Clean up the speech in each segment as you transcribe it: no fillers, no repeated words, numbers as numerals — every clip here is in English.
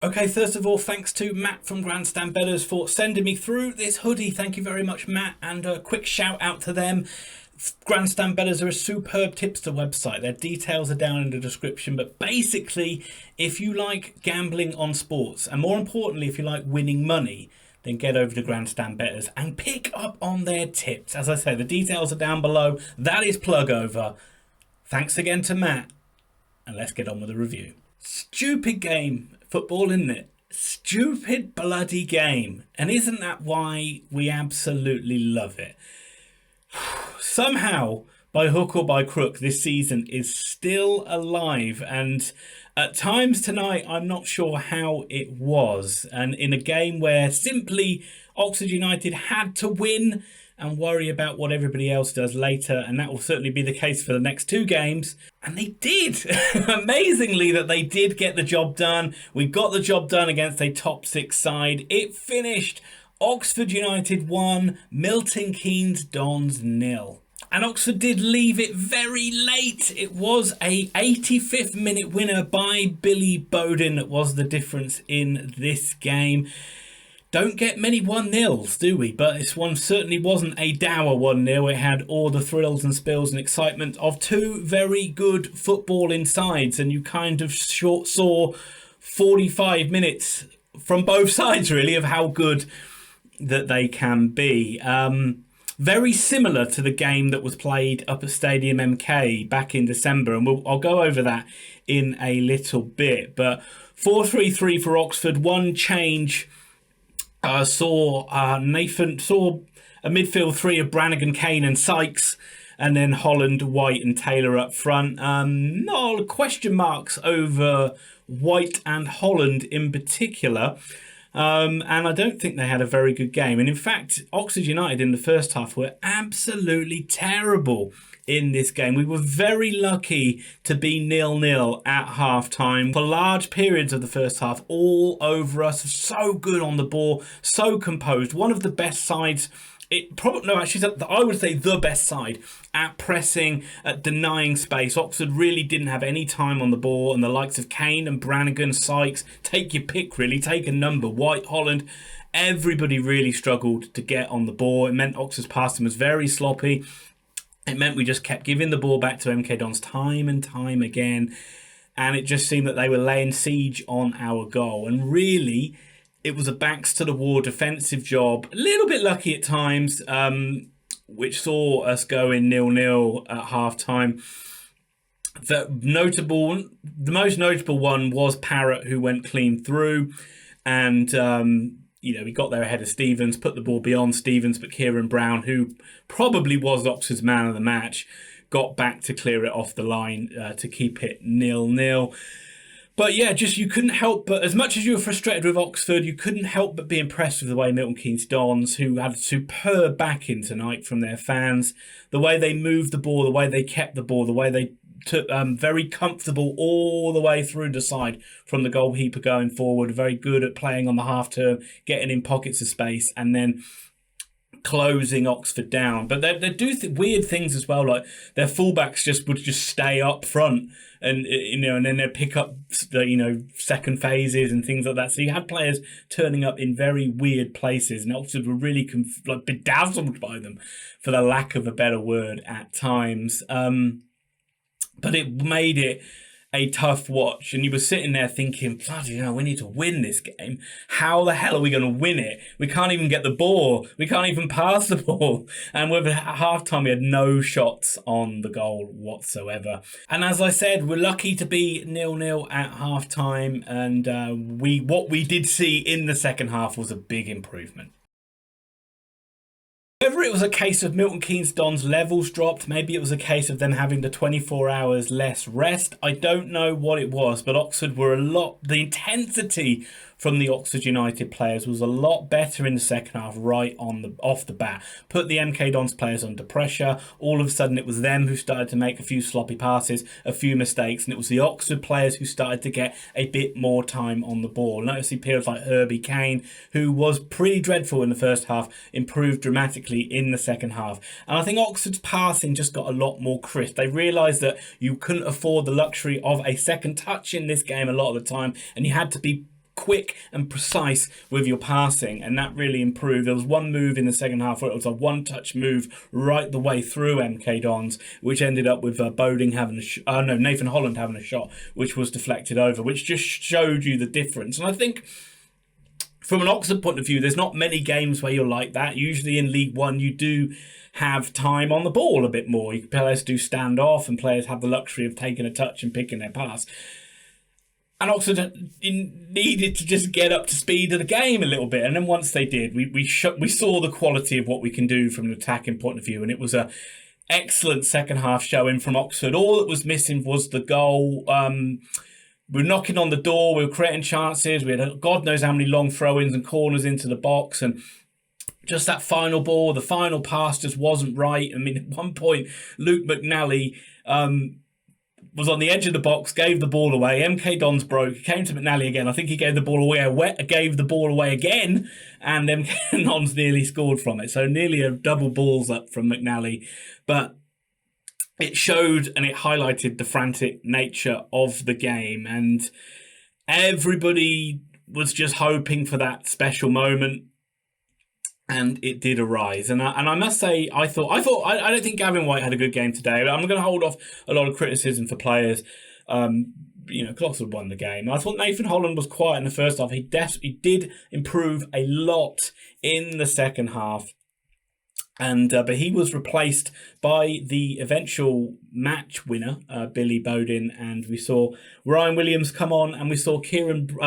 Okay, first of all, thanks to Matt from Grandstand Betters for sending me through this hoodie. Thank you very much, Matt, and a quick shout out to them. Grandstand Betters are a superb tipster website. Their details are down in the description, but basically, if you like gambling on sports, and more importantly, if you like winning money, then get over to Grandstand Betters and pick up on their tips. As I say, the details are down below. That is plug over. Thanks again to Matt, and let's get on with the review. Stupid game, football, isn't it? Stupid bloody game. And isn't that why we absolutely love it? Somehow, by hook or by crook, this season is still alive. And at times tonight, I'm not sure how it was. And in a game where simply Oxford United had to win and worry about what everybody else does later, and that will certainly be the case for the next two games. And they did. Amazingly, that they did get the job done. We got the job done against a top six side. It finished Oxford United 1, Milton Keynes Dons 0. And Oxford did leave it very late. It was a 85th minute winner by Billy Bodin that was the difference in this game. Don't get many 1-0s, do we? But this one certainly wasn't a dour 1-0. It had all the thrills and spills and excitement of two very good footballing sides. And you kind of saw 45 minutes from both sides, really, of how good that they can be. Very similar to the game that was played up at Stadium MK back in December. And I'll go over that in a little bit. But 4-3-3 for Oxford. One change. Saw a midfield three of Brannigan, Kane and Sykes, and then Holland, White and Taylor up front. No question marks over White and Holland in particular. And I don't think they had a very good game. And in fact, Oxford United in the first half were absolutely terrible in this game. We were very lucky to be 0-0 at half-time. For large periods of the first half, all over us. So good on the ball, so composed. One of the best sides. I would say the best side at pressing, at denying space. Oxford really didn't have any time on the ball, and the likes of Kane and Brannigan, Sykes, take your pick really, take a number, White, Holland, everybody really struggled to get on the ball. It meant Oxford's passing was very sloppy. It meant we just kept giving the ball back to MK Dons time and time again, and it just seemed that they were laying siege on our goal. And really, it was a backs to the wall defensive job. A little bit lucky at times, which saw us going 0-0 at half time. The most notable one was Parrott, who went clean through, and he got there ahead of Stevens, put the ball beyond Stevens, but Kieran Brown, who probably was Oxford's man of the match, got back to clear it off the line to keep it 0-0. But yeah, you couldn't help but, as much as you were frustrated with Oxford, you couldn't help but be impressed with the way Milton Keynes Dons, who had a superb backing tonight from their fans, the way they moved the ball, the way they kept the ball, the way they took very comfortable all the way through the side from the goalkeeper going forward, very good at playing on the half turn, getting in pockets of space, and then closing Oxford down. But they do weird things as well, like their fullbacks would stay up front, and and then they'd pick up second phases and things like that. So you had players turning up in very weird places, and Oxford were really bedazzled by them, for the lack of a better word, at times. But it made it a tough watch, and you were sitting there thinking, bloody hell, we need to win this game. How the hell are we going to win it? We can't even get the ball. We can't even pass the ball. And with half-time, we had no shots on the goal whatsoever. And as I said, we're lucky to be 0-0 at half-time, and what we did see in the second half was a big improvement. Whether it was a case of Milton Keynes Dons levels dropped, maybe it was a case of them having the 24 hours less rest, I don't know what it was, but Oxford were the intensity from the Oxford United players was a lot better in the second half off the bat. Put the MK Dons players under pressure. All of a sudden it was them who started to make a few sloppy passes, a few mistakes, and it was the Oxford players who started to get a bit more time on the ball. Noticing players like Herbie Kane, who was pretty dreadful in the first half, improved dramatically in the second half. And I think Oxford's passing just got a lot more crisp. They realised that you couldn't afford the luxury of a second touch in this game a lot of the time, and you had to be quick and precise with your passing, and that really improved. There was one move in the second half where it was a one-touch move right the way through MK Dons, which ended up with Bodin having Nathan Holland having a shot, which was deflected over, which just showed you the difference. And I think from an Oxford point of view, there's not many games where you're like that. Usually in League One, you do have time on the ball a bit more. Players do stand off, and players have the luxury of taking a touch and picking their pass. And Oxford needed to just get up to speed of the game a little bit. And then once they did, we saw the quality of what we can do from an attacking point of view. And it was a excellent second half showing from Oxford. All that was missing was the goal. We were knocking on the door. We were creating chances. We had God knows how many long throw-ins and corners into the box. And just that final ball, the final pass just wasn't right. I mean, at one point, Luke McNally was on the edge of the box, gave the ball away. MK Dons broke. He came to McNally again. I think he gave the ball away again, and MK Dons nearly scored from it. So nearly a double balls up from McNally. But it showed and it highlighted the frantic nature of the game, and everybody was just hoping for that special moment. And it did arise. And I must say, I don't think Gavin White had a good game today. I'm going to hold off a lot of criticism for players. Oxford won the game. I thought Nathan Holland was quiet in the first half. He did improve a lot in the second half. And but he was replaced by the eventual match winner, Billy Bodin. And we saw Ryan Williams come on, and we saw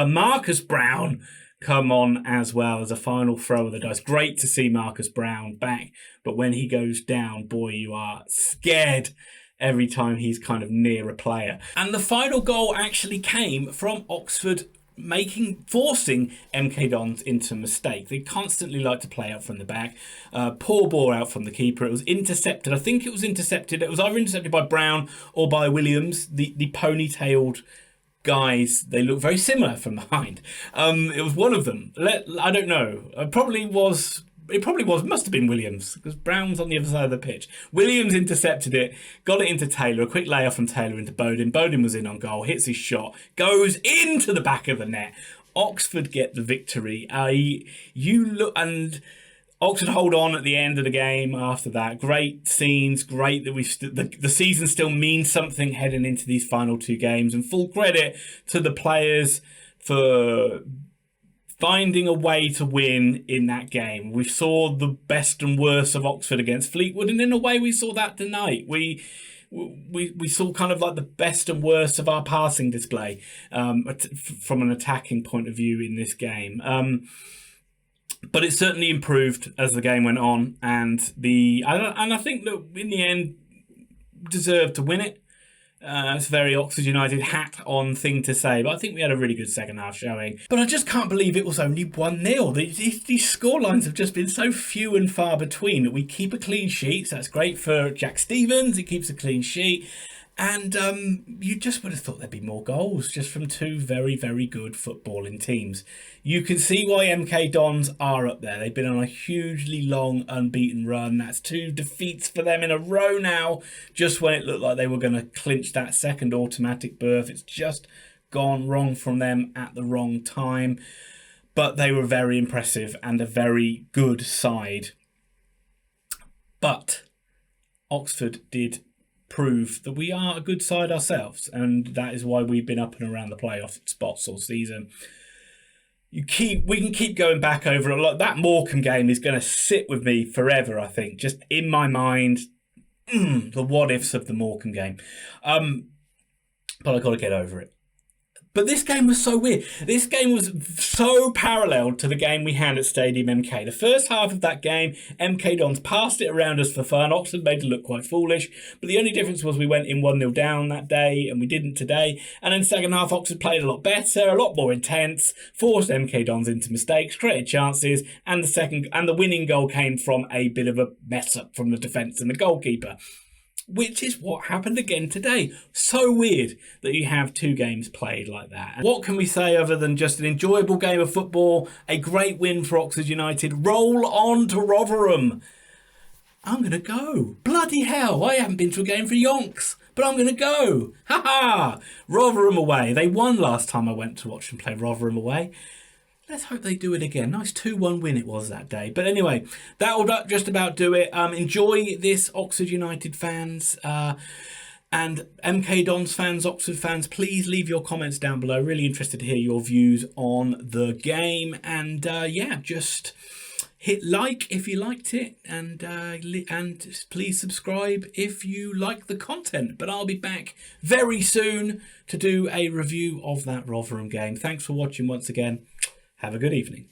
Marcus Brown come on as well as a final throw of the dice. Great to see Marcus Brown back, but when he goes down, boy, you are scared every time he's kind of near a player. And the final goal actually came from Oxford forcing MK Dons into mistake. They constantly like to play out from the back. Poor ball out from the keeper. It was intercepted. I think it was intercepted. It was either intercepted by Brown or by Williams, the ponytailed guys. They look very similar from behind. It was one of them. I don't know. It probably was. Must have been Williams, because Brown's on the other side of the pitch. Williams intercepted it, got it into Taylor. A quick layoff from Taylor into Bodin. Bodin was in on goal, hits his shot, goes into the back of the net. Oxford get the victory. Oxford hold on at the end of the game after that. Great scenes, great that the season still means something heading into these final two games. And full credit to the players for finding a way to win in that game. We saw the best and worst of Oxford against Fleetwood, and in a way we saw that tonight. We saw kind of like the best and worst of our passing display from an attacking point of view in this game. But it certainly improved as the game went on, and I think that in the end deserved to win it. It's a very Oxford United hat-on thing to say, but I think we had a really good second half showing. But I just can't believe it was only 1-0. These scorelines have just been so few and far between that we keep a clean sheet. So that's great for Jack Stevens. He keeps a clean sheet. And you just would have thought there'd be more goals just from two very, very good footballing teams. You can see why MK Dons are up there. They've been on a hugely long unbeaten run. That's 2 defeats for them in a row now, just when it looked like they were going to clinch that second automatic berth. It's just gone wrong from them at the wrong time. But they were very impressive and a very good side. But Oxford did prove that we are a good side ourselves, and that is why we've been up and around the playoff spots all season. We can keep going back over it. Like that Morecambe game is going to sit with me forever, I think, just in my mind. The what ifs of the Morecambe game, but I got to get over it. But this game was so weird. This game was so parallel to the game we had at Stadium MK. The first half of that game, MK Dons passed it around us for fun. Oxford made it look quite foolish. But the only difference was we went in 1-0 down that day, and we didn't today. And then second half, Oxford played a lot better, a lot more intense, forced MK Dons into mistakes, created chances, and the winning goal came from a bit of a mess up from the defence and the goalkeeper. Which is what happened again today. So weird that you have 2 games played like that. And what can we say other than just an enjoyable game of football, a great win for Oxford United, roll on to Rotherham. I'm going to go. Bloody hell, I haven't been to a game for yonks, but I'm going to go. Ha ha! Rotherham away. They won last time I went to watch them play Rotherham away. Let's hope they do it again. Nice 2-1 win it was that day. But anyway, that'll just about do it. Enjoy this, Oxford United fans. And MK Dons fans, Oxford fans, please leave your comments down below. Really interested to hear your views on the game. And yeah, just hit like if you liked it, and please subscribe if you like the content. But I'll be back very soon to do a review of that Rotherham game. Thanks for watching once again. Have a good evening.